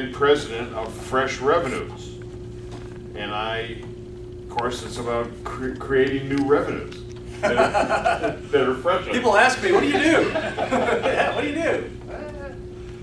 full-time president of Fresh Revenues. And of course, it's about creating new revenues that are fresh. People ask me, what do you do? Yeah, what do you do?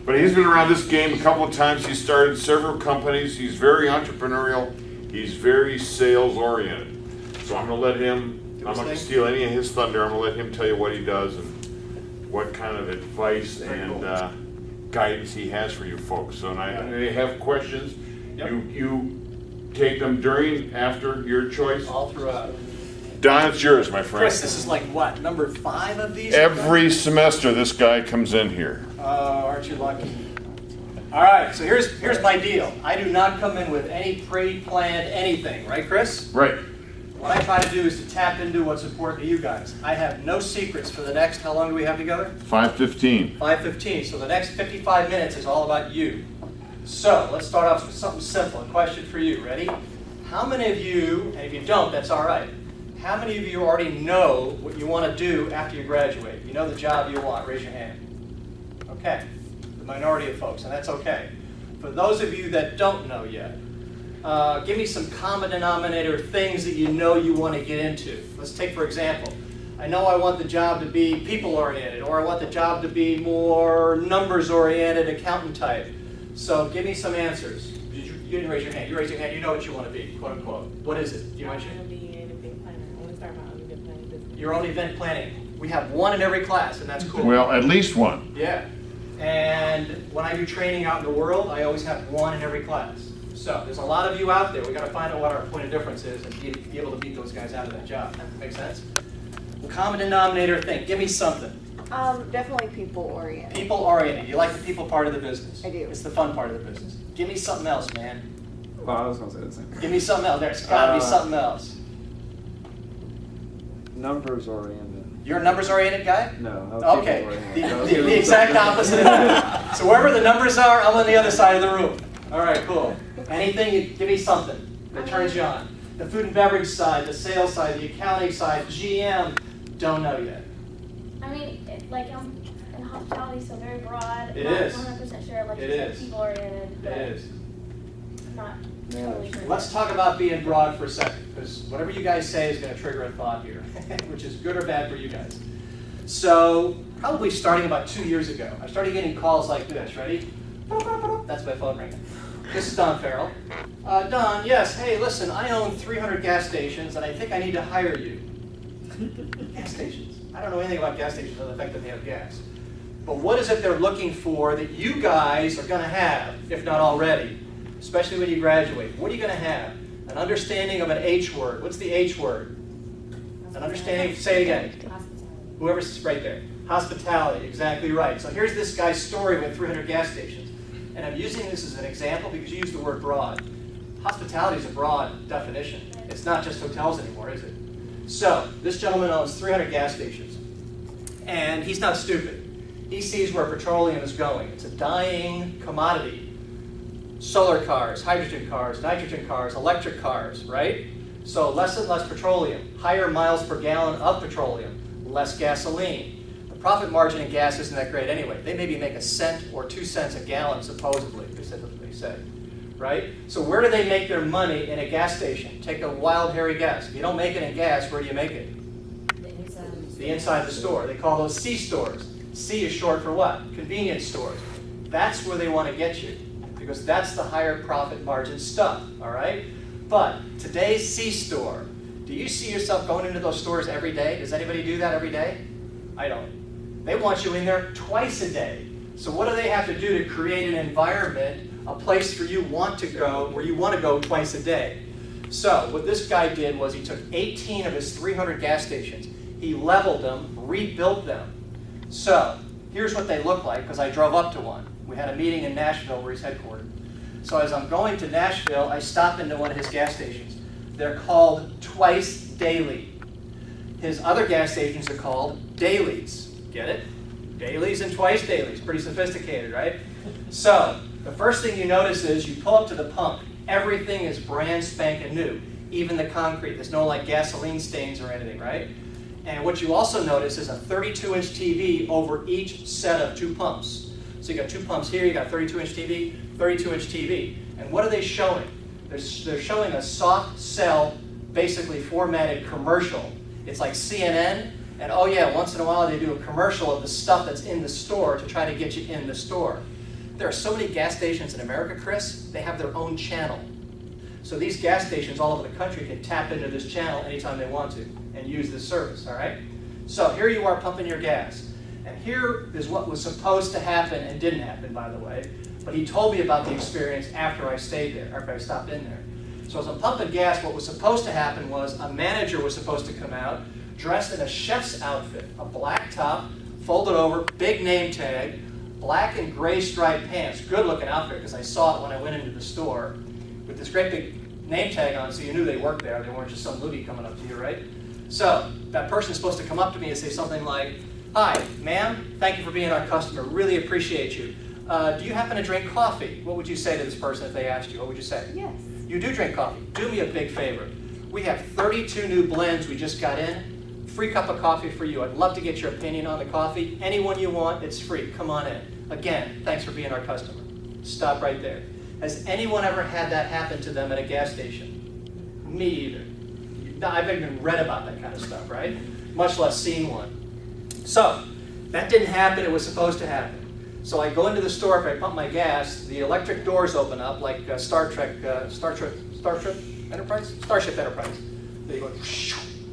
But he's been around this game a couple of times. He started several companies. He's very entrepreneurial. He's very sales-oriented. So I'm going to let him, I'm not going to steal any of his thunder. I'm going to let him tell you what he does and what kind of advice and guidance he has for you folks. So I have questions. Yep. You take them during, after, your choice. All throughout. Don, it's yours, my friend. Chris, this is like what, number 5 of these? Every semester this guy comes in here. Aren't you lucky? All right, so here's my deal. I do not come in with any pre-planned anything, right, Chris? Right. What I try to do is to tap into what's important to you guys. I have no secrets for the next, how long do we have together? 5:15. 5:15, so the next 55 minutes is all about you. So let's start off with something simple. A question for you. Ready? How many of you, and if you don't, that's all right. How many of you already know what you want to do after you graduate? You know the job you want. Raise your hand. Okay. The minority of folks, and that's okay. For those of you that don't know yet, give me some common denominator things that you know you want to get into. Let's take, for example, I know I want the job to be people-oriented, or I want the job to be more numbers-oriented, accountant type. So give me some answers. You didn't raise your hand. You raise your hand. You know what you want to be, quote unquote. What is it? You mentioned. I want to be an event planner. I want to start my own event planning business. Your own event planning. We have one in every class, and that's cool. Well, at least one. Yeah. And when I do training out in the world, I always have one in every class. So there's a lot of you out there. We got to find out what our point of difference is and be able to beat those guys out of that job. Make sense? Common denominator thing. Give me something. Definitely people-oriented. People-oriented. You like the people part of the business. I do. It's the fun part of the business. Give me something else, man. Well, I was going to say the same. Give me something else. There's got to be something else. Numbers oriented. You're a numbers-oriented guy? No. I was Okay. people-oriented. The exact opposite of that. So wherever the numbers are, I'm on the other side of the room. All right, cool. Anything, give me something that turns you on. The food and beverage side, the sales side, the accounting side, GM, don't know yet. I mean, like in hospitality, so very broad. It Not is. 100% sure, like It you said, is. people oriented. It is. Not totally sure. Let's talk about being broad for a second, because whatever you guys say is going to trigger a thought here, which is good or bad for you guys. So, probably starting about 2 years ago, I started getting calls like this. Ready? That's my phone ringing. This is Don Farrell. Don, yes, hey, listen, I own 300 gas stations, and I think I need to hire you. Gas stations. I don't know anything about gas stations other than the fact that they have gas. But what is it they're looking for that you guys are going to have, if not already, especially when you graduate? What are you going to have? An understanding of an H word. What's the H word? An understanding, say it again. Whoever's right there. Hospitality, exactly right. So here's this guy's story with 300 gas stations. And I'm using this as an example because you use the word broad. Hospitality is a broad definition. It's not just hotels anymore, is it? So, this gentleman owns 300 gas stations. And he's not stupid. He sees where petroleum is going. It's a dying commodity. Solar cars, hydrogen cars, nitrogen cars, electric cars, right? So less and less petroleum, higher miles per gallon of petroleum, less gasoline. The profit margin in gas isn't that great anyway. They maybe make 1 cent or 2 cents a gallon, supposedly, they say, right? So where do they make their money in a gas station? Take a wild, hairy guess. If you don't make it in gas, where do you make it? The inside of the store. They call those C stores. C is short for what? Convenience stores. That's where they want to get you, because that's the higher profit margin stuff, all right? But today's C store, do you see yourself going into those stores every day? Does anybody do that every day? I don't. They want you in there twice a day. So what do they have to do to create an environment, a place for you want to go, where you want to go twice a day? So what this guy did was he took 18 of his 300 gas stations. He leveled them, rebuilt them. So here's what they look like, because I drove up to one. We had a meeting in Nashville where he's headquartered. So as I'm going to Nashville, I stop into one of his gas stations. They're called Twice Daily. His other gas stations are called Dailies. Get it? Dailies and Twice Dailies. Pretty sophisticated, right? So the first thing you notice is you pull up to the pump. Everything is brand spanking new. Even the concrete. There's no like gasoline stains or anything, right? And what you also notice is a 32-inch TV over each set of 2 pumps. So you got 2 pumps here, you got 32-inch TV, 32-inch TV. And what are they showing? They're showing a soft sell, basically formatted commercial. It's like CNN, and oh yeah, once in a while they do a commercial of the stuff that's in the store to try to get you in the store. There are so many gas stations in America, Chris, they have their own channel. So these gas stations all over the country can tap into this channel anytime they want to and use this service, all right? So here you are pumping your gas. And here is what was supposed to happen and didn't happen, by the way. But he told me about the experience after I stayed there, after I stopped in there. So as I'm pumping gas, what was supposed to happen was a manager was supposed to come out dressed in a chef's outfit, a black top, folded over, big name tag, black and gray striped pants. Good looking outfit because I saw it when I went into the store with this great big name tag on, so you knew they worked there. They weren't just some loony coming up to you, right? So that person's supposed to come up to me and say something like, "Hi, ma'am, thank you for being our customer. Really appreciate you. Do you happen to drink coffee?" What would you say to this person if they asked you? What would you say? Yes. You do drink coffee. Do me a big favor. We have 32 new blends we just got in. Free cup of coffee for you. I'd love to get your opinion on the coffee. Anyone you want, it's free. Come on in. Again, thanks for being our customer. Stop right there. Has anyone ever had that happen to them at a gas station? Me either. I've even read about that kind of stuff, right? Much less seen one. So, that didn't happen. It was supposed to happen. So I go into the store, if I pump my gas, the electric doors open up like Starship Enterprise? Starship Enterprise. They go,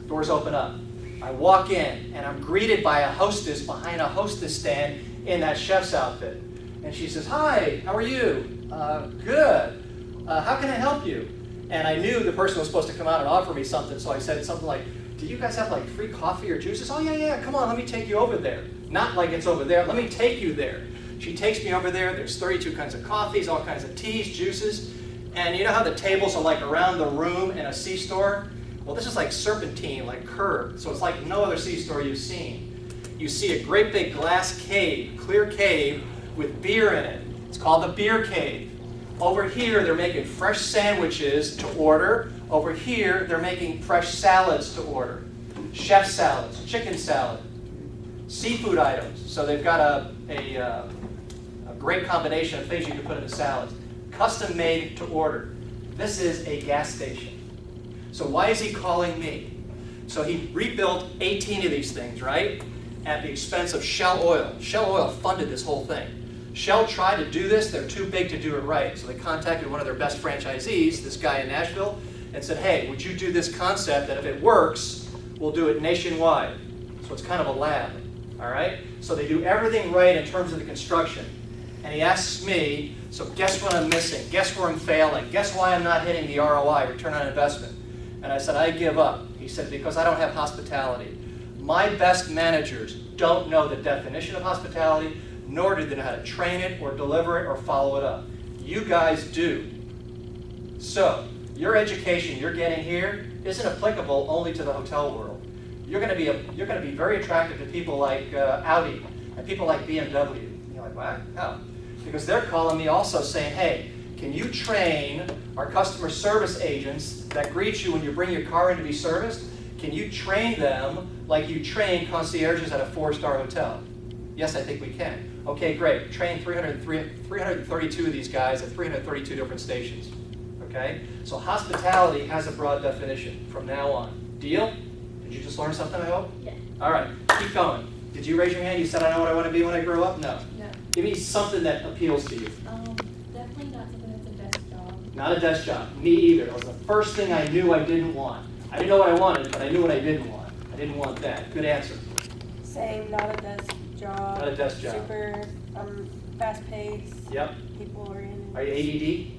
doors open up. I walk in, and I'm greeted by a hostess behind a hostess stand in that chef's outfit. And she says, "Hi, how are you?" "Good. How can I help you?" And I knew the person was supposed to come out and offer me something, so I said something like, "Do you guys have like free coffee or juices?" "Oh, yeah, come on, let me take you over there." Not like it's over there, let me take you there. She takes me over there, there's 32 kinds of coffees, all kinds of teas, juices. And you know how the tables are like around the room in a C-store? Well, this is like serpentine, like curved. So it's like no other C-store you've seen. You see a great big glass cave, clear cave, with beer in it. It's called the beer cave. Over here, they're making fresh sandwiches to order. Over here, they're making fresh salads to order. Chef salads, chicken salad, seafood items. So they've got a great combination of things you can put in a salad. Custom made to order. This is a gas station. So why is he calling me? So he rebuilt 18 of these things, right? At the expense of Shell Oil. Shell Oil funded this whole thing. Shell tried to do this, they're too big to do it right. So they contacted one of their best franchisees, this guy in Nashville, and said, "Hey, would you do this concept that if it works, we'll do it nationwide?" So it's kind of a lab, all right? So they do everything right in terms of the construction. And he asks me, so guess what I'm missing? Guess where I'm failing? Guess why I'm not hitting the ROI, return on investment? And I said, "I give up." He said, "Because I don't have hospitality. My best managers don't know the definition of hospitality, nor do they know how to train it or deliver it or follow it up. You guys do. So, your education you're getting here isn't applicable only to the hotel world. You're going to be very attractive to people like Audi and people like BMW." You're like, "What? How?" Because they're calling me also saying, "Hey, can you train our customer service agents that greet you when you bring your car in to be serviced? Can you train them like you train concierges at a 4-star hotel?" "Yes, I think we can." "Okay, great. Train 332 of these guys at 332 different stations." Okay? So hospitality has a broad definition from now on. Deal? Did you just learn something, I hope? Yeah. All right, keep going. Did you raise your hand? You said, "I know what I want to be when I grow up"? No. No. Give me something that appeals to you. Definitely not something that's a desk job. Not a desk job. Me either. It was the first thing I knew I didn't want. I didn't know what I wanted, but I knew what I didn't want. I didn't want that. Good answer. Same, not a desk job. Not a desk job. Super fast paced. Yep. People oriented. Are you ADD?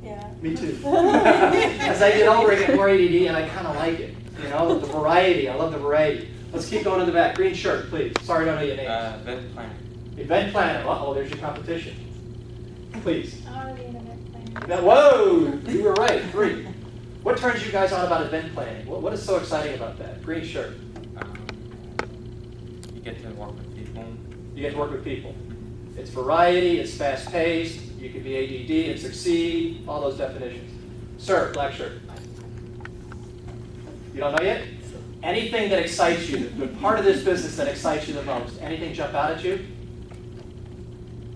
Yeah. Me too. As I get older, I get more ADD, and I kind of like it. You know, the variety. I love the variety. Let's keep going in the back. Green shirt, please. Sorry, I don't know your name. Event planner. Event planner. Uh-oh, there's your competition. Please. I want to be an event planner. Now, whoa! You were right. 3. What turns you guys on about event planning? What is so exciting about that? Green shirt. You get to work with people. You get to work with people. It's variety, it's fast-paced, you can be ADD and succeed, all those definitions. Sir, black shirt. You don't know yet? Anything that excites you, the part of this business that excites you the most, anything jump out at you?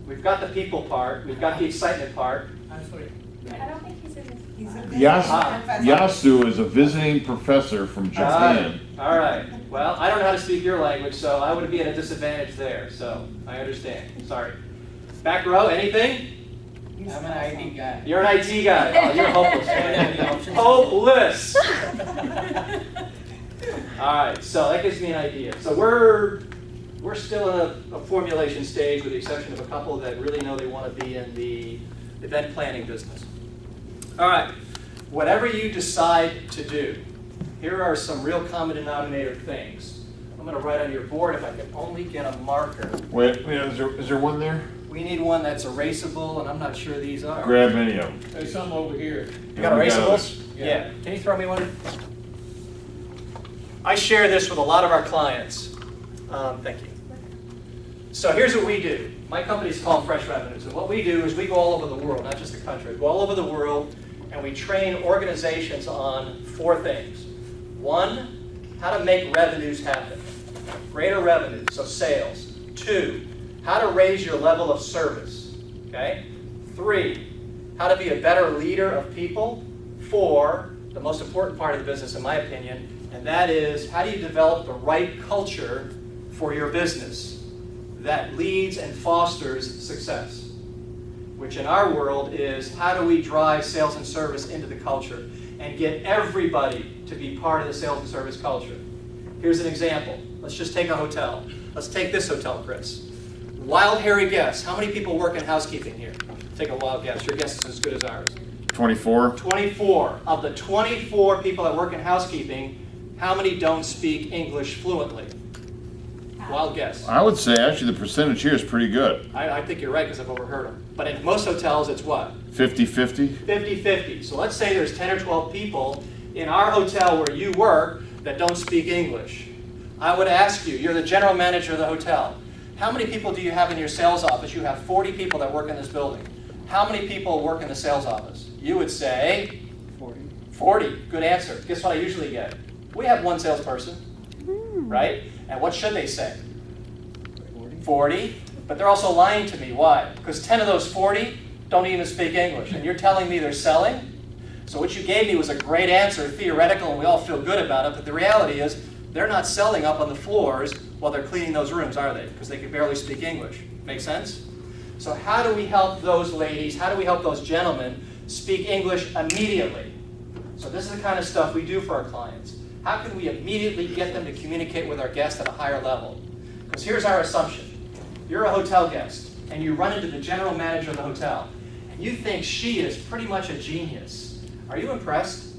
We've got the people part, we've got the excitement part. I don't think he's in this. Yasu is a visiting professor from Japan. All right. Well, I don't know how to speak your language, so I would be at a disadvantage there. So I understand. Sorry. Back row, anything? I'm an IT guy. You're an IT guy. Oh, you're hopeless. Man. Hopeless. All right. So that gives me an idea. So we're still in a formulation stage, with the exception of a couple that really know they want to be in the event planning business. All right. Whatever you decide to do, here are some real common denominator things. I'm going to write on your board if I can only get a marker. Wait, is there one there? We need one that's erasable, and I'm not sure these are. Grab any of them. There's some over here. You got erasables? Yeah. Can you throw me one? I share this with a lot of our clients. Thank you. So here's what we do. My company's called Fresh Revenues, and what we do is we go all over the world, not just the country. We go all over the world, and we train organizations on 4 things. 1, how to make revenues happen. Greater revenues, so sales. 2, how to raise your level of service. Okay? 3, how to be a better leader of people. 4, the most important part of the business in my opinion, and that is how do you develop the right culture for your business that leads and fosters success, which in our world is how do we drive sales and service into the culture and get everybody to be part of the sales and service culture. Here's an example. Let's just take a hotel. Let's take this hotel, Chris. Wild, hairy guess. How many people work in housekeeping here? Take a wild guess. Your guess is as good as ours. 24. 24. Of the 24 people that work in housekeeping, how many don't speak English fluently? Wild guess. I would say actually the percentage here is pretty good. I think you're right because I've overheard them. But in most hotels, it's what? 50-50. 50-50. So let's say there's 10 or 12 people in our hotel where you work that don't speak English. I would ask you, you're the general manager of the hotel. How many people do you have in your sales office? You have 40 people that work in this building. How many people work in the sales office? You would say 40. 40. Good answer. Guess what I usually get? We have one salesperson, right? And what should they say? 40. But they're also lying to me. Why? Because 10 of those 40 don't even speak English. And you're telling me they're selling? So what you gave me was a great answer, theoretical, and we all feel good about it. But the reality is they're not selling up on the floors while they're cleaning those rooms, are they? Because they can barely speak English. Make sense? So how do we help those ladies, how do we help those gentlemen speak English immediately? So this is the kind of stuff we do for our clients. How can we immediately get them to communicate with our guests at a higher level? Because here's our assumption. You're a hotel guest, and you run into the general manager of the hotel, and you think she is pretty much a genius. Are you impressed?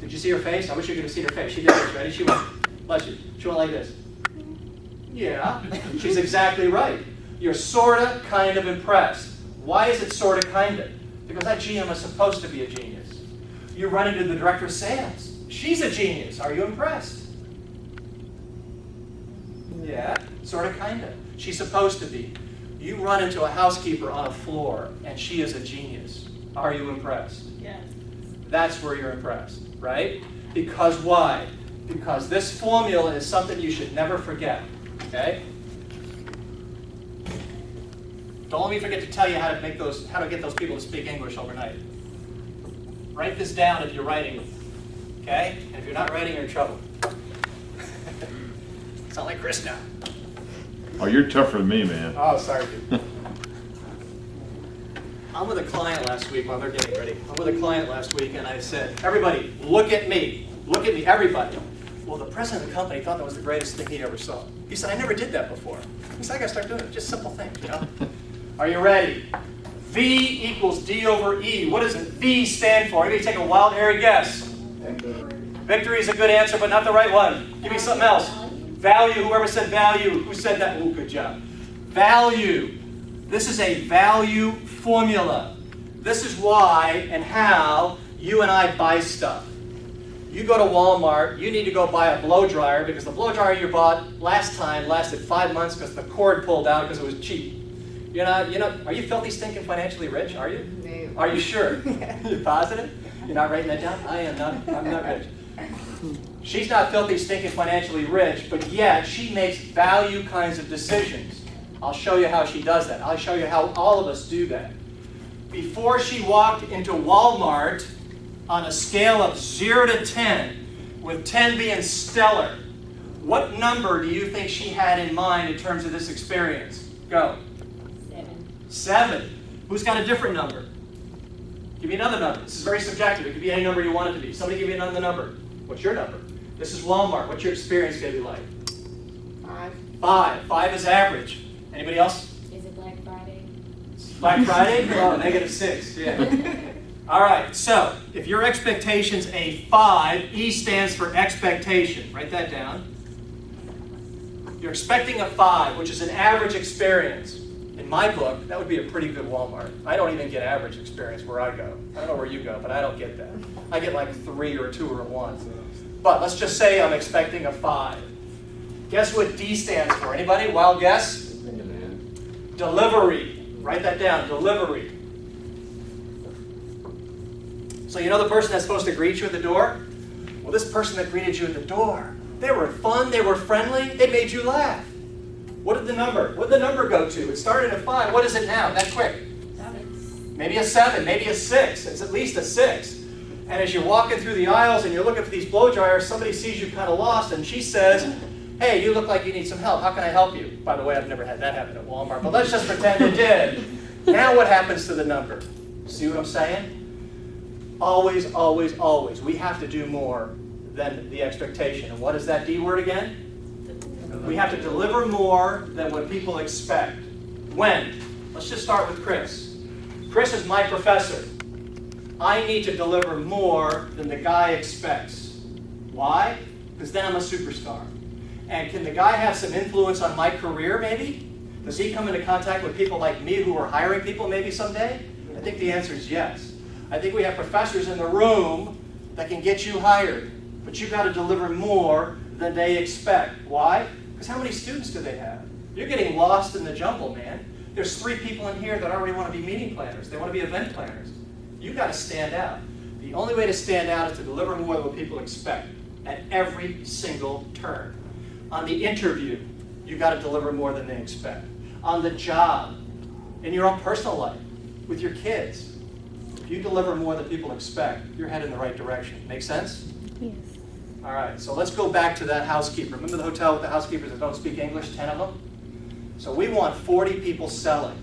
Did you see her face? I wish you could have seen her face. She did this, ready? She went, bless you. She went like this. Yeah, she's exactly right. You're sorta, kind of impressed. Why is it sorta, kinda? Because that GM is supposed to be a genius. You run into the director of sales. She's a genius. Are you impressed? Yeah, sorta, kinda. She's supposed to be. You run into a housekeeper on a floor, and she is a genius. Are you impressed? Yes. That's where you're impressed, right? Because why? Because this formula is something you should never forget, okay? Don't let me forget to tell you how to get those people to speak English overnight. Write this down if you're writing, okay? And if you're not writing, you're in trouble. Sound like Chris now. Oh, you're tougher than me, man. Oh, sorry, dude. I'm with a client last week while they're getting ready. I'm with a client last week, and I said, everybody, look at me. Look at me, everybody. Well, the president of the company thought that was the greatest thing he ever saw. He said, I never did that before. He said, I gotta start doing it. Just simple things, you know? Are you ready? V equals D over E. What does V stand for? Anybody take a wild, hairy guess? Victory is a good answer, but not the right one. Give me something else. Value, whoever said value. Who said that? Oh, good job. Value. This is a value formula. This is why and how you and I buy stuff. You go to Walmart, you need to go buy a blow dryer because the blow dryer you bought last time lasted 5 months because the cord pulled out because it was cheap. Are you filthy, stinking, financially rich? Are you? No. Are you sure? You're positive? You're not writing that down? I am not. I'm not rich. She's not filthy, stinking, financially rich, but yet she makes value kinds of decisions. I'll show you how she does that. I'll show you how all of us do that. Before she walked into Walmart, on a scale of 0 to 10, with 10 being stellar, what number do you think she had in mind in terms of this experience? Go. 7. 7. Who's got a different number? Give me another number. This is very subjective. It could be any number you want it to be. Somebody give me another number. What's your number? This is Walmart. What's your experience going to be like? 5. 5. 5 is average. Anybody else? Is it Black Friday? Black Friday? Oh, -6. Yeah. All right. So if your expectation's a 5, E stands for expectation. Write that down. You're expecting a 5, which is an average experience. In my book, that would be a pretty good Walmart. I don't even get average experience where I go. I don't know where you go, but I don't get that. I get like 3 or 2 or a 1. But let's just say I'm expecting a 5. Guess what D stands for? Anybody? Wild guess? Delivery. Write that down. Delivery. So you know the person that's supposed to greet you at the door? Well, this person that greeted you at the door, they were fun, they were friendly, they made you laugh. What did the number go to? It started at 5. What is it now? That quick? 7. Maybe a 7, maybe a 6. It's at least a 6. And as you're walking through the aisles and you're looking for these blow dryers, somebody sees you kind of lost and she says, hey, you look like you need some help. How can I help you? By the way, I've never had that happen at Walmart, but let's just pretend it did. Now what happens to the number? See what I'm saying? Always, always, always. We have to do more than the expectation. And what is that D word again? We have to deliver more than what people expect. When? Let's just start with Chris. Chris is my professor. I need to deliver more than the guy expects. Why? Because then I'm a superstar. And can the guy have some influence on my career, maybe? Does he come into contact with people like me who are hiring people maybe someday? I think the answer is yes. I think we have professors in the room that can get you hired. But you've got to deliver more than they expect. Why? Because how many students do they have? You're getting lost in the jumble, man. There's 3 people in here that already want to be meeting planners. They want to be event planners. You've got to stand out. The only way to stand out is to deliver more than what people expect at every single turn. On the interview, you've got to deliver more than they expect. On the job, in your own personal life, with your kids, if you deliver more than people expect, you're heading in the right direction. Make sense? Yes. All right, so let's go back to that housekeeper. Remember the hotel with the housekeepers that don't speak English, 10 of them? So we want 40 people selling.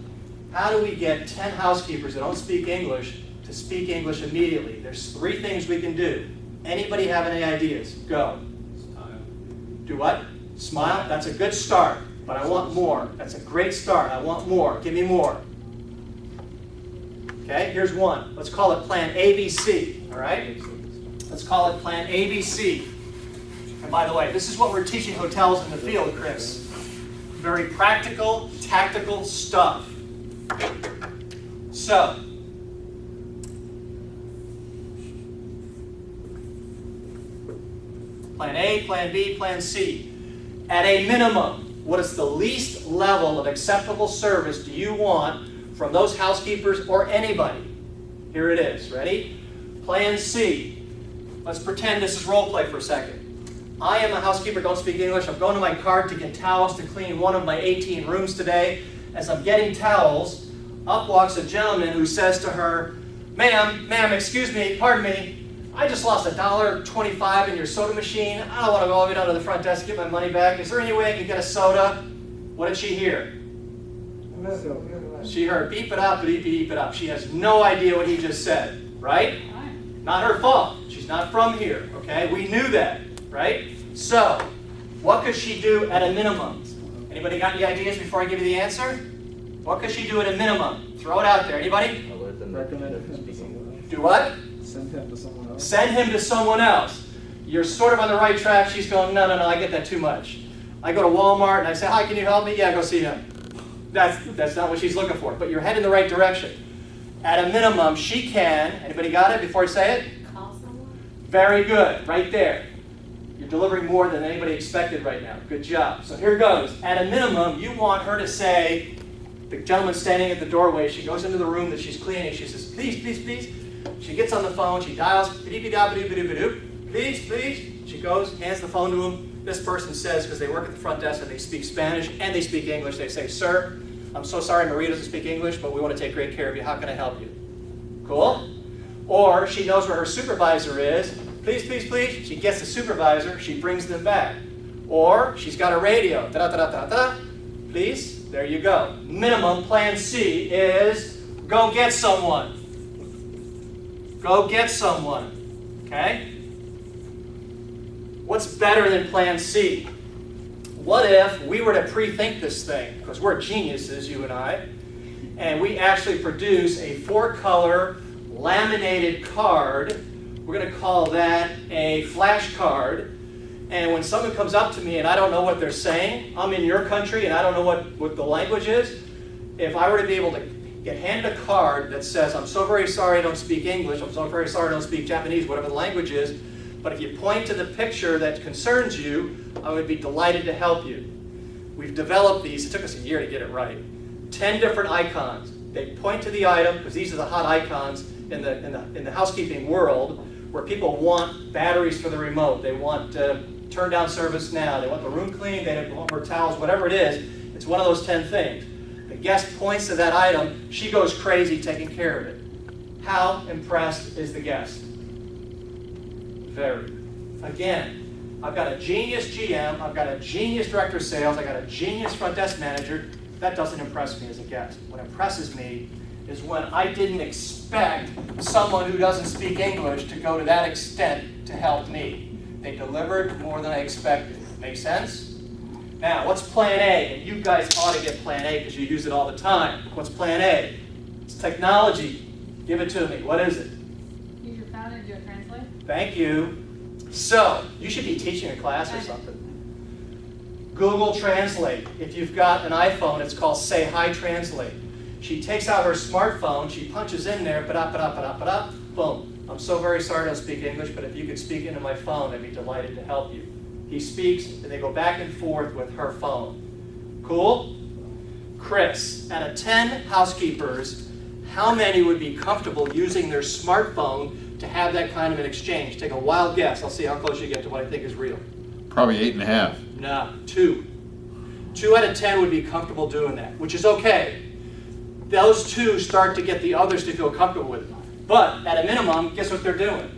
How do we get 10 housekeepers that don't speak English to speak English immediately? There's 3 things we can do. Anybody have any ideas? Go. Do what? Smile? That's a good start, but I want more. That's a great start. I want more. Give me more. Okay, here's one. Let's call it Plan ABC, all right? Let's call it Plan ABC. And by the way, this is what we're teaching hotels in the field, Chris. Very practical, tactical stuff. So, Plan A, Plan B, Plan C. At a minimum, what is the least level of acceptable service do you want from those housekeepers or anybody? Here it is. Ready? Plan C. Let's pretend this is role play for a second. I am a housekeeper, don't speak English. I'm going to my cart to get towels to clean one of my 18 rooms today. As I'm getting towels, up walks a gentleman who says to her, ma'am, excuse me, pardon me, I just lost $1.25 in your soda machine. I don't want to go all the way down to the front desk to get my money back. Is there any way I can get a soda? What did she hear? She heard beep it up, beep it up. She has no idea what he just said, right? Not her fault. She's not from here, okay? We knew that, right? So, what could she do at a minimum? Anybody got any ideas before I give you the answer? What could she do at a minimum? Throw it out there. Anybody? Do what? Send him to someone else. Send him to someone else. You're sort of on the right track. She's going, no, I get that too much. I go to Walmart and I say, hi, can you help me? Yeah, go see him. That's not what she's looking for, but you're heading the right direction. At a minimum, she can, anybody got it before I say it? Call someone? Very good, right there. You're delivering more than anybody expected right now. Good job. So here goes. At a minimum, you want her to say, the gentleman standing at the doorway, she goes into the room that she's cleaning, she says, please, please, please. She gets on the phone, she dials, please, please. She goes, hands the phone to him. this person says, because they work at the front desk and they speak Spanish and they speak English, they say, "Sir, I'm so sorry Maria doesn't speak English, but we want to take great care of you. How can I help you?" Cool? Or she knows where her supervisor is. "Please, please, please." She gets the supervisor. She brings them back. Or she's got a radio. Da-da-da-da-da-da. Please, there you go. Minimum plan C is go get someone. Go get someone. Okay? What's better than plan C? What if we were to pre-think this thing, because we're geniuses, you and I, and we actually produce a 4-color laminated card. We're going to call that a flash card. And when someone comes up to me and I don't know what they're saying, I'm in your country and I don't know what the language is, if I were to be able to get handed a card that says, "I'm so very sorry I don't speak English, I'm so very sorry I don't speak Japanese," whatever the language is, but if you point to the picture that concerns you, I would be delighted to help you. We've developed these, it took us a year to get it right, 10 different icons. They point to the item, because these are the hot icons in the housekeeping world, where people want batteries for the remote, they want turn down service now, they want the room clean, they want more towels, whatever it is, it's one of those 10 things. The guest points to that item, she goes crazy taking care of it. How impressed is the guest? Very. Again, I've got a genius GM, I've got a genius director of sales, I've got a genius front desk manager. That doesn't impress me as a guest. What impresses me is when I didn't expect someone who doesn't speak English to go to that extent to help me. They delivered more than I expected. Make sense? Now, what's plan A? And you guys ought to get plan A because you use it all the time. What's plan A? It's technology. Give it to me. What is it? Use your phone and do a translate. Thank you. So, you should be teaching a class or something. Google Translate. If you've got an iPhone, it's called Say Hi Translate. She takes out her smartphone, she punches in there, ba-da-ba-da-ba-da-ba-da, boom. "I'm so very sorry I don't speak English, but if you could speak into my phone, I'd be delighted to help you." He speaks, and they go back and forth with her phone. Cool? Chris, out of 10 housekeepers, how many would be comfortable using their smartphone to have that kind of an exchange? Take a wild guess. I'll see how close you get to what I think is real. Probably 8.5. No, 2. 2 out of 10 would be comfortable doing that, which is okay. Those 2 start to get the others to feel comfortable with it. But at a minimum, guess what they're doing?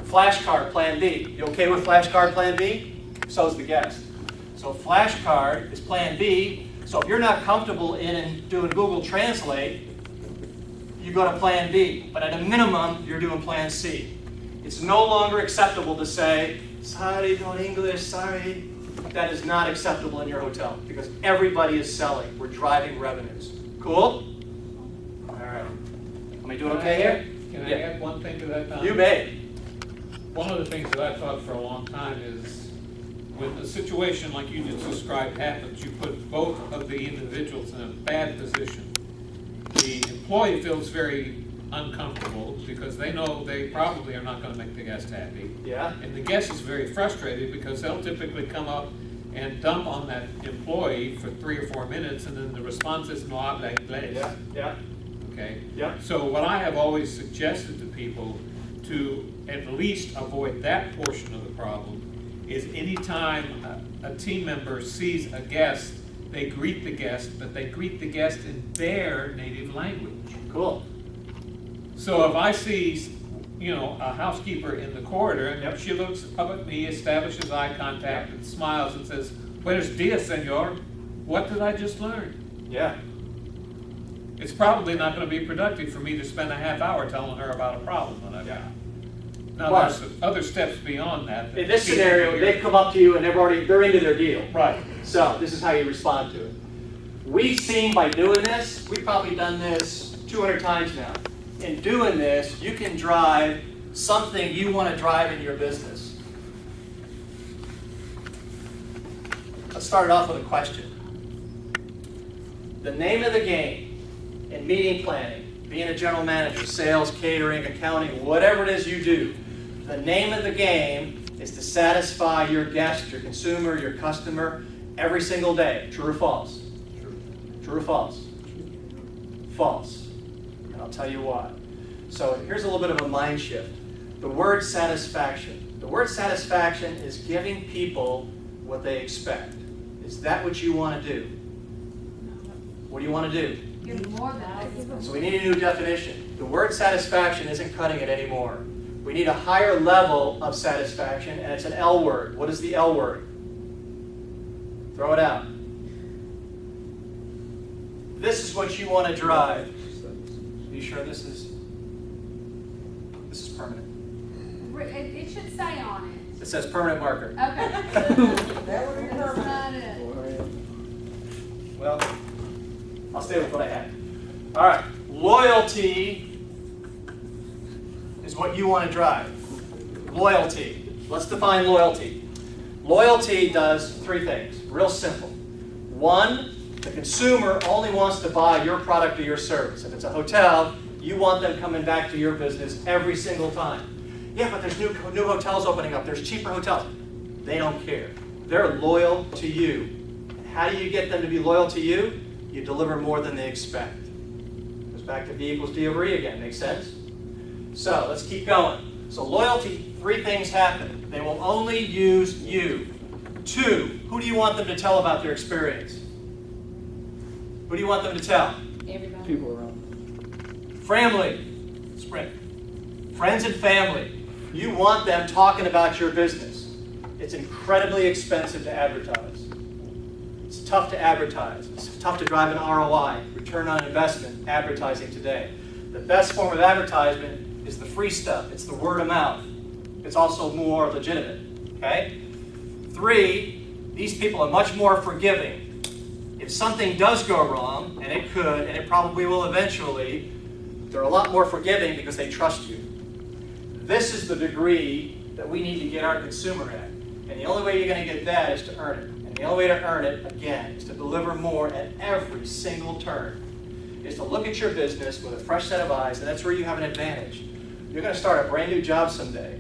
Flashcard plan B. You okay with flashcard plan B? So is the guest. So flashcard is plan B. So if you're not comfortable in doing Google Translate, you go to plan B. But at a minimum, you're doing plan C. It's no longer acceptable to say, "Sorry, no English, sorry." That is not acceptable in your hotel because everybody is selling. We're driving revenues. Cool? All right. Am I doing okay here? Can I Yeah. add one thing to that, Tom? You may. One of the things that I've thought for a long time is when a situation like you just described happens, you put both of the individuals in a bad position. The employee feels very uncomfortable because they know they probably are not going to make the guest happy. Yeah? And the guest is very frustrated because they'll typically come up and dump on that employee for 3 or 4 minutes, and then the response is "no habla inglés." Yeah? Yeah? Okay? Yeah? So what I have always suggested to people to at least avoid that portion of the problem is anytime a team member sees a guest, they greet the guest, but they greet the guest in their native language. Cool. So if I see, a housekeeper in the corridor, and Yep. she looks up at me, establishes eye contact, and smiles and says, "Buenos dias, senor. What did I just learn?" Yeah. It's probably not going to be productive for me to spend a half hour telling her about a problem that I've got. Now, Well, there's other steps beyond that. In this scenario, they've come up to you and they're into their deal. Right. So this is how you respond to it. We've seen by doing this, we've probably done this 200 times now. In doing this, you can drive something you want to drive in your business. Let's start it off with a question. The name of the game in meeting planning, being a general manager, sales, catering, accounting, whatever it is you do, the name of the game is to satisfy your guest, your consumer, your customer every single day. True or false? True. True or false? False. And I'll tell you why. So here's a little bit of a mind shift. The word satisfaction. The word satisfaction is giving people what they expect. Is that what you want to do? What do you want to do? Give more than that. So we need a new definition. The word satisfaction isn't cutting it anymore. We need a higher level of satisfaction, and it's an L word. What is the L word? Throw it out. This is what you want to drive. Are you sure this is permanent? It should say on It says permanent marker. it. Okay. That's not it. Well, I'll stay with what I had. All right. Loyalty is what you want to drive. Loyalty. Let's define loyalty. Loyalty does three things. Real simple. One, the consumer only wants to buy your product or your service. If it's a hotel, you want them coming back to your business every single time. Yeah, but there's new hotels opening up. There's cheaper hotels. They don't care. They're loyal to you. And how do you get them to be loyal to you? You deliver more than they expect. Goes back to V equals D over E again. Make sense? So let's keep going. So loyalty, three things happen. They will only use you. Two, who do you want them to tell about their experience? Who do you want them to tell? Everybody. People around. Family. Sprint. Friends and family. You want them talking about your business. It's incredibly expensive to advertise. It's tough to advertise. It's tough to drive an ROI, return on investment, advertising today. The best form of advertisement is the free stuff. It's the word of mouth. It's also more legitimate. Okay? Three, these people are much more forgiving. If something does go wrong, and it could, and it probably will eventually, they're a lot more forgiving because they trust you. This is the degree that we need to get our consumer at. And the only way you're going to get that is to earn it. And the only way to earn it, again, is to deliver more at every single turn. Is to look at your business with a fresh set of eyes, and that's where you have an advantage. You're going to start a brand new job someday,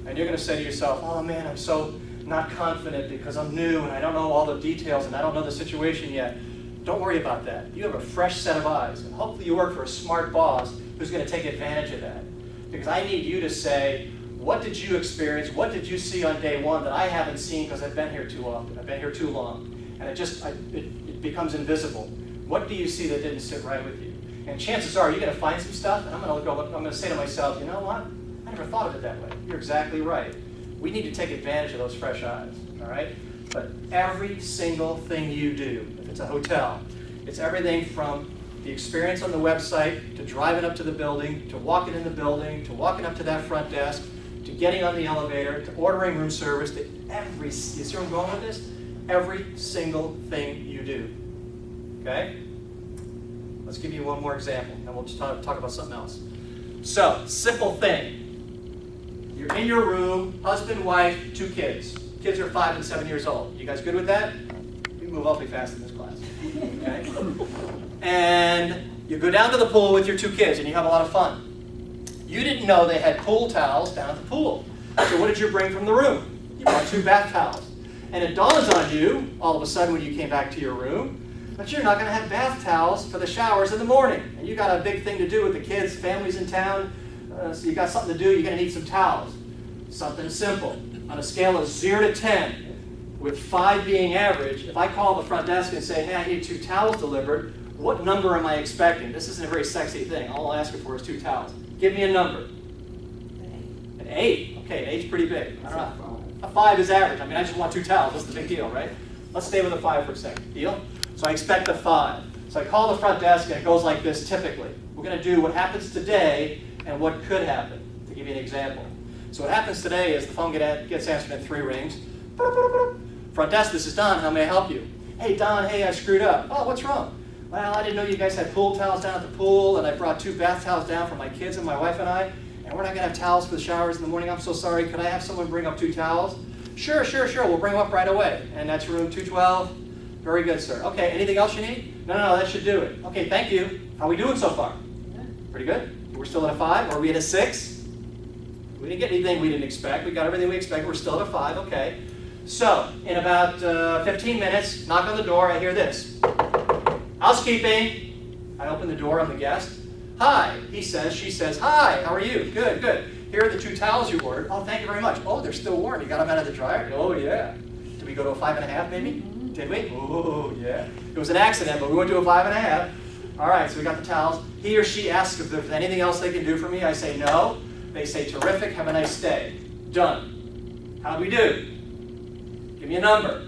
and you're going to say to yourself, oh man, I'm so not confident because I'm new and I don't know all the details and I don't know the situation yet. Don't worry about that. You have a fresh set of eyes, and hopefully you work for a smart boss who's going to take advantage of that. Because I need you to say, what did you experience? What did you see on day one that I haven't seen because I've been here too often, I've been here too long, and it becomes invisible. What do you see that didn't sit right with you? And chances are you're going to find some stuff, and I'm going to say to myself, you know what? I never thought of it that way. You're exactly right. We need to take advantage of those fresh eyes, all right? But every single thing you do, if it's a hotel, it's everything from the experience on the website, to driving up to the building, to walking in the building, to walking up to that front desk, to getting on the elevator, to ordering room service, to you see where I'm going with this? Every single thing you do, okay? Let's give you one more example, and we'll just talk about something else. So, simple thing. You're in your room, husband, wife, 2 kids. Kids are 5 and 7 years old. You guys good with that? We move awfully fast in this class. Okay? And you go down to the pool with your 2 kids, and you have a lot of fun. You didn't know they had pool towels down at the pool. So what did you bring from the room? You brought 2 bath towels. And it dawns on you, all of a sudden when you came back to your room, but you're not going to have bath towels for the showers in the morning. And you got a big thing to do with the kids, families in town, so you got something to do, you're going to need some towels. Something simple. On a scale of 0 to 10, with 5 being average, if I call the front desk and say, hey, I need 2 towels delivered, what number am I expecting? This isn't a very sexy thing. All I'll ask for is 2 towels. Give me a number. An 8. Okay, an 8's pretty big. I don't know. A 5 is average. I mean, I just want 2 towels. What's the big deal, right? Let's stay with a 5 for a second. Deal? So I expect a 5. So I call the front desk, and it goes like this typically. We're going to do what happens today and what could happen, to give you an example. So what happens today is the phone gets answered in 3 rings. Front desk, this is Don. How may I help you? Hey, Don, hey, I screwed up. Oh, what's wrong? Well, I didn't know you guys had pool towels down at the pool, and I brought 2 bath towels down for my kids and my wife and I, and we're not going to have towels for the showers in the morning. I'm so sorry. Could I have someone bring up 2 towels? Sure. We'll bring them up right away. And that's room 212. Very good, sir. Okay, anything else you need? No, that should do it. Okay, thank you. How are we doing so far? Pretty good? We're still at a 5? Are we at a 6? We didn't get anything we didn't expect. We got everything we expected. We're still at a 5. Okay. So, in about 15 minutes, knock on the door. I hear this. Housekeeping. I open the door on the guest. Hi, he says. She says, hi, how are you? Good. Here are the 2 towels you ordered. Oh, thank you very much. Oh, they're still warm. You got them out of the dryer? Oh, yeah. To we go to a 5.5 maybe? Did we? Ooh, yeah. It was an accident, but we went to a 5.5. All right, so we got the towels. He or she asks if there's anything else they can do for me. I say no. They say terrific, have a nice day. Done. How'd we do? Give me a number.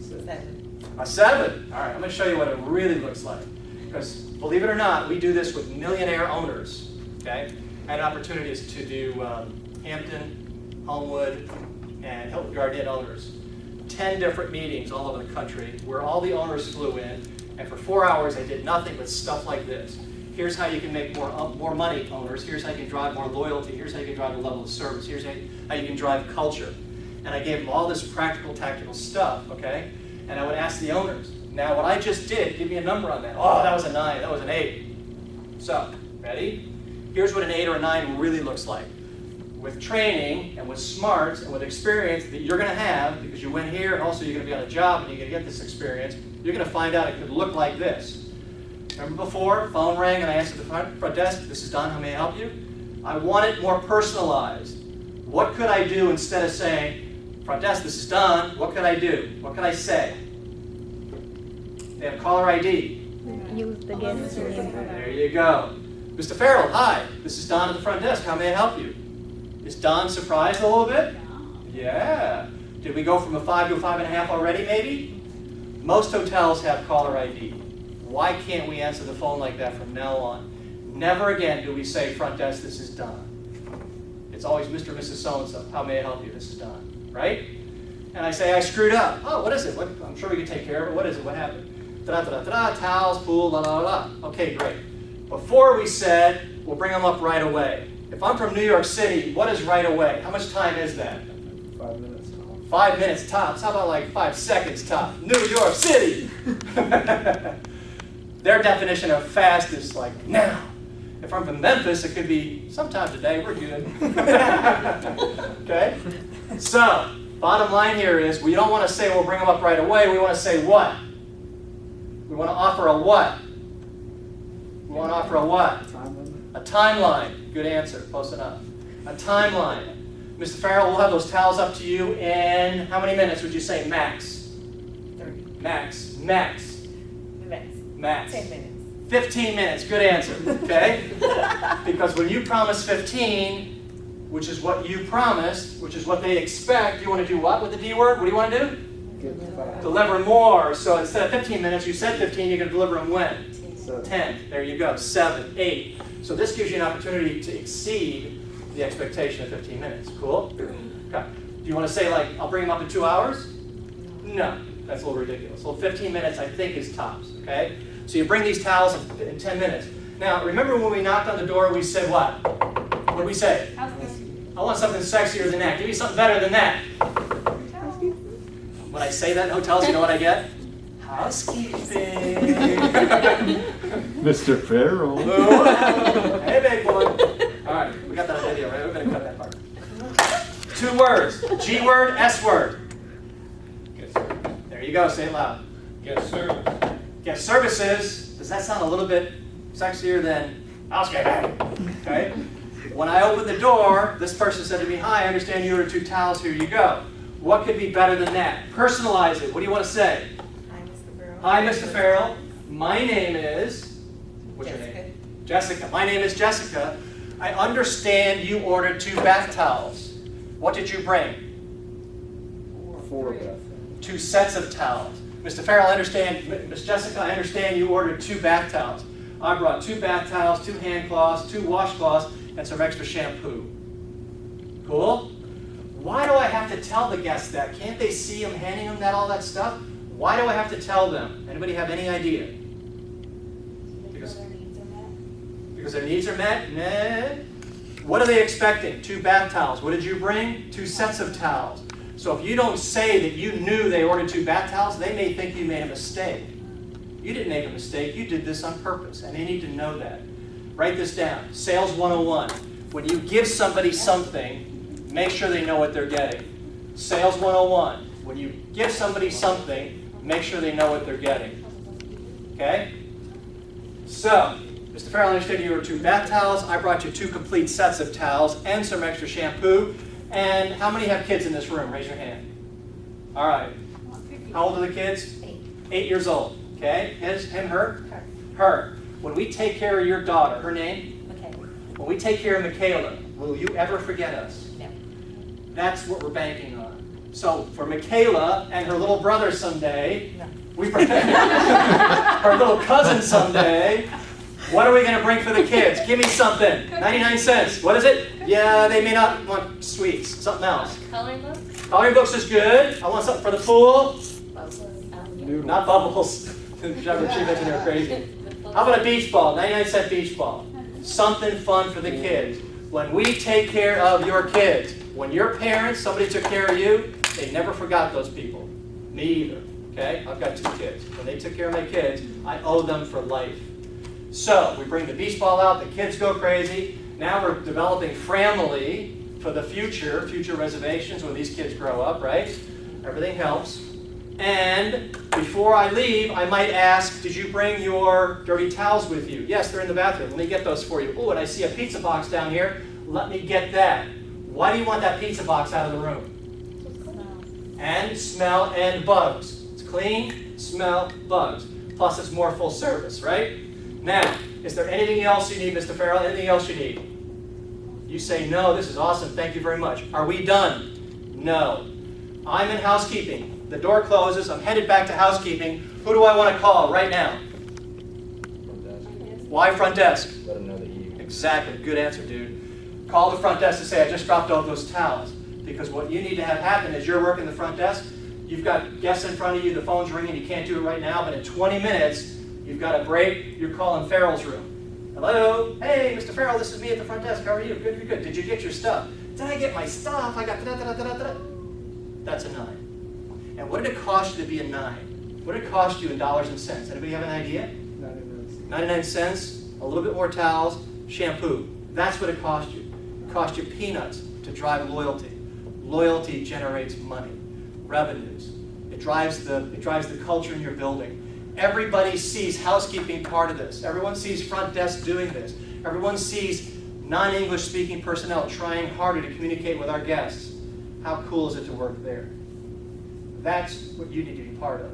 7. A 7. All right, I'm going to show you what it really looks like. Because believe it or not, we do this with millionaire owners. Okay? I had opportunities to do Hampton, Homewood, and Hilton Garden Inn owners. 10 different meetings all over the country where all the owners flew in, and for 4 hours they did nothing but stuff like this. Here's how you can make more money, owners. Here's how you can drive more loyalty. Here's how you can drive the level of service. Here's how you can drive culture. And I gave them all this practical, tactical stuff, okay? And I would ask the owners, now what I just did, give me a number on that. Oh, that was a 9, that was an 8. So, ready? Here's what an 8 or a 9 really looks like. With training and with smarts and with experience that you're going to have, because you went here and also you're going to be on a job and you're going to get this experience, you're going to find out it could look like this. Remember before, phone rang and I answered the front desk, this is Don, how may I help you? I want it more personalized. What could I do instead of saying, front desk, this is Don, what could I do? What could I say? They have caller ID. Use the guest name. There you go. Mr. Farrell, hi, this is Don at the front desk, how may I help you? Is Don surprised a little bit? Yeah. Did we go from a 5 to a 5.5 already, maybe? Most hotels have caller ID. Why can't we answer the phone like that from now on? Never again do we say, front desk, this is Don. It's always Mr. and Mrs. So-and-so. How may I help you? This is Don. Right? And I say, I screwed up. Oh, what is it? I'm sure we can take care of it. What is it? What happened? Da-da-da-da-da, towels, pool, la-la-la-la. Okay, great. Before we said, we'll bring them up right away. If I'm from New York City, what is right away? How much time is that? 5 minutes tops. 5 minutes tops. How about like 5 seconds tops? New York City! Their definition of fast is like now. If I'm from Memphis, it could be sometime today, we're good. Okay? So, bottom line here is we don't want to say we'll bring them up right away. We want to say what? We want to offer a what? We want to offer a what? Time limit. A timeline. Good answer. Close enough. A timeline. Mr. Farrell, we'll have those towels up to you in how many minutes would you say max? 30. Max. Max. Max. Max. 10 minutes. 15 minutes. Good answer. Okay? Because when you promise 15, which is what you promised, which is what they expect, you want to do what with the D word? What do you want to do? Give them 5. Deliver more. So instead of 15 minutes, you said 15, you're going to deliver them when? 7. 10. There you go. 7, 8. So this gives you an opportunity to exceed the expectation of 15 minutes. Cool? Okay. Do you want to say, like, I'll bring them up in 2 hours? No. That's a little ridiculous. Well, 15 minutes, I think, is tops. Okay? So you bring these towels in 10 minutes. Now, remember when we knocked on the door, we said what? What did we say? I want something sexier than that. Give me something better than that. When I say that in hotels, you know what I get? Housekeeping. Mr. Farrell. Hey, big boy. All right, we got that on video, right? We're going to cut that part. 2 words. G word, S word. Guest service. There you go. Say it loud. Guest service. Guest services. Does that sound a little bit sexier than housekeeping? Okay. When I opened the door, this person said to me, hi, I understand you ordered 2 towels. Here you go. What could be better than that? Personalize it. What do you want to say? Hi, Mr. Farrell. Hi, Mr. Farrell. My name is... What's your name? Jessica. My name is Jessica. I understand you ordered 2 bath towels. What did you bring? 4 bath. 2 sets of towels. Mr. Farrell, I understand, Miss Jessica, I understand you ordered 2 bath towels. I brought 2 bath towels, 2 hand cloths, 2 washcloths, and some extra shampoo. Cool? Why do I have to tell the guests that? Can't they see I'm handing them all that stuff? Why do I have to tell them? Anybody have any idea? Because their needs are met? Nah. What are they expecting? 2 bath towels. What did you bring? 2 sets of towels. So if you don't say that you knew they ordered 2 bath towels, they may think you made a mistake. You didn't make a mistake. You did this on purpose, and they need to know that. Write this down. Sales 101. When you give somebody something, make sure they know what they're getting. Sales 101. When you give somebody something, make sure they know what they're getting. Okay? So, Mr. Farrell, I understand you ordered 2 bath towels. I brought you 2 complete sets of towels and some extra shampoo. And how many have kids in this room? Raise your hand. All right. How old are the kids? 8. 8 years old. Okay? Him, her? Her. When we take care of your daughter, her name? Okay. When we take care of Michaela, will you ever forget us? No. That's what we're banking on. So for Michaela and her little brother someday, No. we bring her little cousin someday. What are we going to bring for the kids? Give me something. 99 cents. What is it? Yeah, they may not want sweets. Something else. Coloring book? Coloring books is good. I want something for the pool. Noodles. Not bubbles. She mentioned they're crazy. How about a beach ball? 99-cent beach ball. Something fun for the kids. When we take care of your kids, when your parents, somebody took care of you, they never forgot those people. Me either. Okay? I've got 2 kids. When they took care of my kids, I owe them for life. So we bring the beach ball out, the kids go crazy. Now we're developing family for the future reservations when these kids grow up, right? Everything helps. And before I leave, I might ask, did you bring your dirty towels with you? Yes, they're in the bathroom. Let me get those for you. Oh, and I see a pizza box down here. Let me get that. Why do you want that pizza box out of the room? And smell and bugs. It's clean, smell, bugs. Plus it's more full service, right? Now, is there anything else you need, Mr. Farrell? Anything else you need? You say, no, this is awesome. Thank you very much. Are we done? No. I'm in housekeeping. The door closes. I'm headed back to housekeeping. Who do I want to call right now? Front desk. Why front desk? Let them know that you. Exactly. Good answer, dude. Call the front desk and say, I just dropped off those towels. Because what you need to have happen is you're working the front desk. You've got guests in front of you. The phone's ringing. You can't do it right now. But in 20 minutes, you've got a break. You're calling Farrell's room. Hello? Hey, Mr. Farrell, this is me at the front desk. How are you? Good, good, good. Did you get your stuff? Did I get my stuff? I got da-da-da-da-da-da. That's a 9. And what did it cost you to be a 9? What did it cost you in dollars and cents? Anybody have an idea? 99 cents, a little bit more towels, shampoo. That's what it cost you. It cost you peanuts to drive loyalty. Loyalty generates money, revenues. It drives the culture in your building. Everybody sees housekeeping part of this. Everyone sees front desk doing this. Everyone sees non-English speaking personnel trying harder to communicate with our guests. How cool is it to work there? That's what you need to be part of.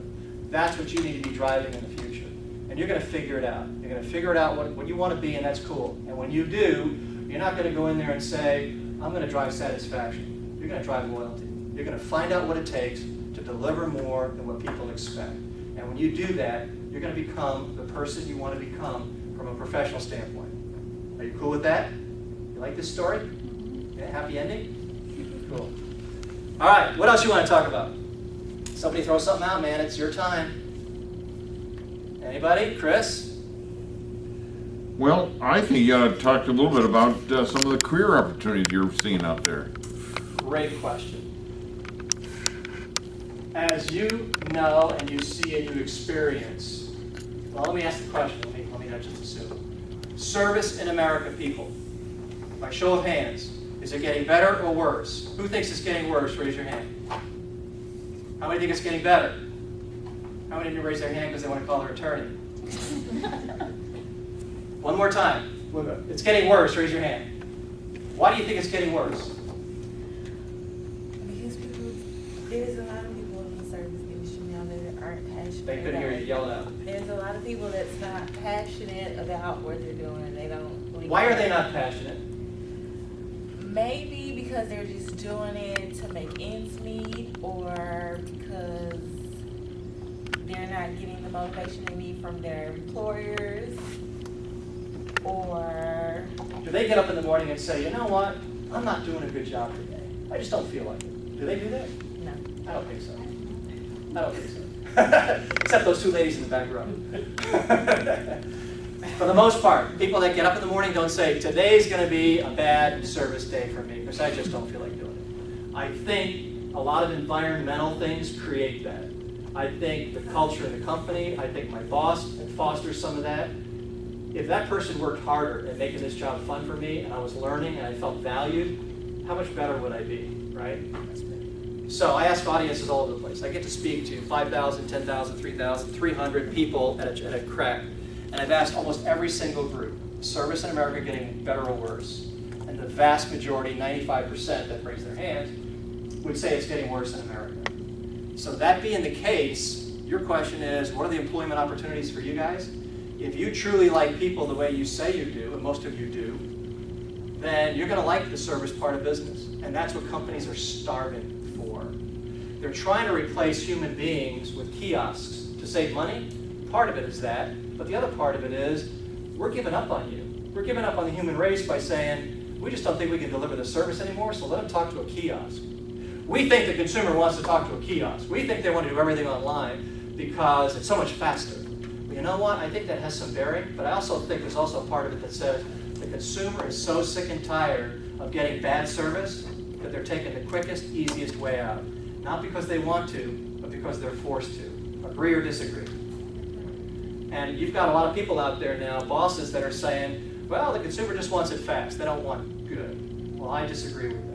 That's what you need to be driving in the future. And you're going to figure it out. You're going to figure it out what you want to be, and that's cool. And when you do, you're not going to go in there and say, I'm going to drive satisfaction. You're going to drive loyalty. You're going to find out what it takes to deliver more than what people expect. And when you do that, you're going to become the person you want to become from a professional standpoint. Are you cool with that? You like this story? Yeah, happy ending? Cool. All right, what else you want to talk about? Somebody throw something out, man. It's your time. Anybody? Chris? Well, I think you ought to talk a little bit about some of the career opportunities you're seeing out there. Great question. As you know and you see and you experience, well, let me ask the question. Let me not just assume. Service in America, people. By show of hands, is it getting better or worse? Who thinks it's getting worse? Raise your hand. How many think it's getting better? How many didn't raise their hand because they want to call their attorney? One more time. It's getting worse. Raise your hand. Why do you think it's getting worse? Because there's a lot of people in the service industry now that aren't passionate. They couldn't hear you. Yell it out. There's a lot of people that's not passionate about what they're doing. They don't believe. Why are they not passionate? Maybe because they're just doing it to make ends meet, or because they're not getting the motivation they need from their employers, or... Do they get up in the morning and say, you know what, I'm not doing a good job today. I just don't feel like it. Do they do that? No. I don't think so. I don't think so. Except those 2 ladies in the back row. For the most part, people that get up in the morning don't say, today's going to be a bad service day for me because I just don't feel like doing it. I think a lot of environmental things create that. I think the culture in the company, I think my boss fosters some of that. If that person worked harder at making this job fun for me and I was learning and I felt valued, how much better would I be, right? So I ask audiences all over the place. I get to speak to 5,000, 10,000, 3,000, 300 people at a crack. And I've asked almost every single group, service in America getting better or worse? And the vast majority, 95% that raise their hands, would say it's getting worse in America. So that being the case, your question is, what are the employment opportunities for you guys? If you truly like people the way you say you do, and most of you do, then you're going to like the service part of business. And that's what companies are starving for. They're trying to replace human beings with kiosks to save money. Part of it is that, but the other part of it is we're giving up on you. We're giving up on the human race by saying, we just don't think we can deliver the service anymore, so let them talk to a kiosk. We think the consumer wants to talk to a kiosk. We think they want to do everything online because it's so much faster. But you know what? I think that has some bearing, but I also think there's also a part of it that says the consumer is so sick and tired of getting bad service that they're taking the quickest, easiest way out. Not because they want to, but because they're forced to. Agree or disagree? And you've got a lot of people out there now, bosses that are saying, well, the consumer just wants it fast. They don't want good. Well, I disagree with that.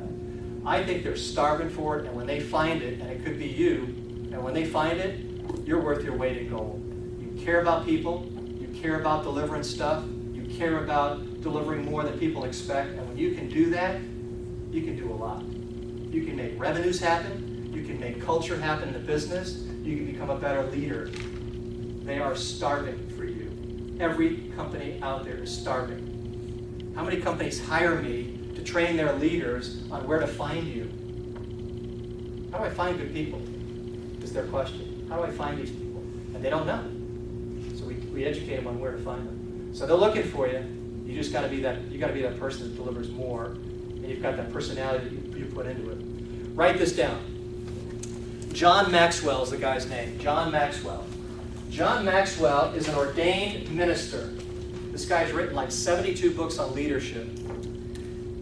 I think they're starving for it, and when they find it, and it could be you, and when they find it, you're worth your weight in gold. You care about people, you care about delivering stuff, you care about delivering more than people expect, and when you can do that, you can do a lot. You can make revenues happen, you can make culture happen in the business, you can become a better leader. They are starving for you. Every company out there is starving. How many companies hire me to train their leaders on where to find you? How do I find good people? Is their question. How do I find these people? And they don't know. So we educate them on where to find them. So they're looking for you. You just got to be that. You got to be that person that delivers more, and you've got that personality that you put into it. Write this down. John Maxwell is the guy's name. John Maxwell. John Maxwell is an ordained minister. This guy's written like 72 books on leadership.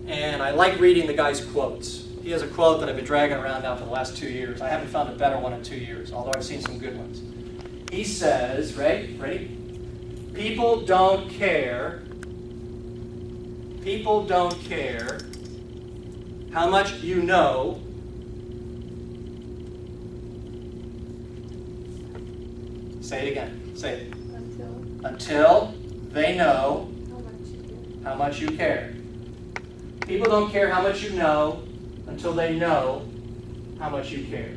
And I like reading the guy's quotes. He has a quote that I've been dragging around now for the last 2 years. I haven't found a better one in 2 years, although I've seen some good ones. He says, ready? People don't care how much you know Say it again. Say it. Until they know how much you care. People don't care how much you know until they know how much you care.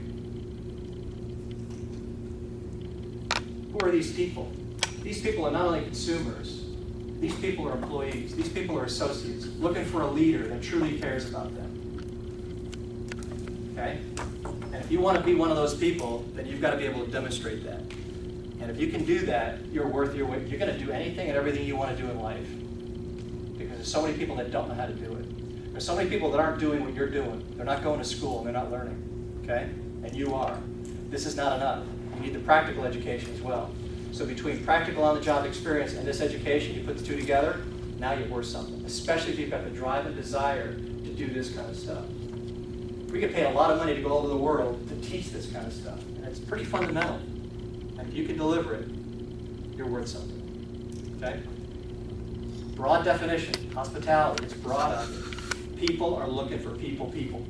Who are these people? These people are not only consumers. These people are employees. These people are associates looking for a leader that truly cares about them. Okay? And if you want to be one of those people, then you've got to be able to demonstrate that. And if you can do that, you're worth your weight. You're going to do anything and everything you want to do in life. Because there's so many people that don't know how to do it. There's so many people that aren't doing what you're doing. They're not going to school and they're not learning. Okay? And you are. This is not enough. You need the practical education as well. So between practical on-the-job experience and this education, you put the two together, now you're worth something. Especially if you've got the drive and desire to do this kind of stuff. We get paid a lot of money to go all over the world to teach this kind of stuff. And it's pretty fundamental. And if you can deliver it, you're worth something. Okay? Broad definition. Hospitality. It's broad out there. People are looking for people.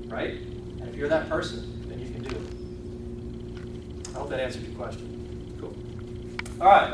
Right? And if you're that person, then you can do it. I hope that answered your question. Cool. All right.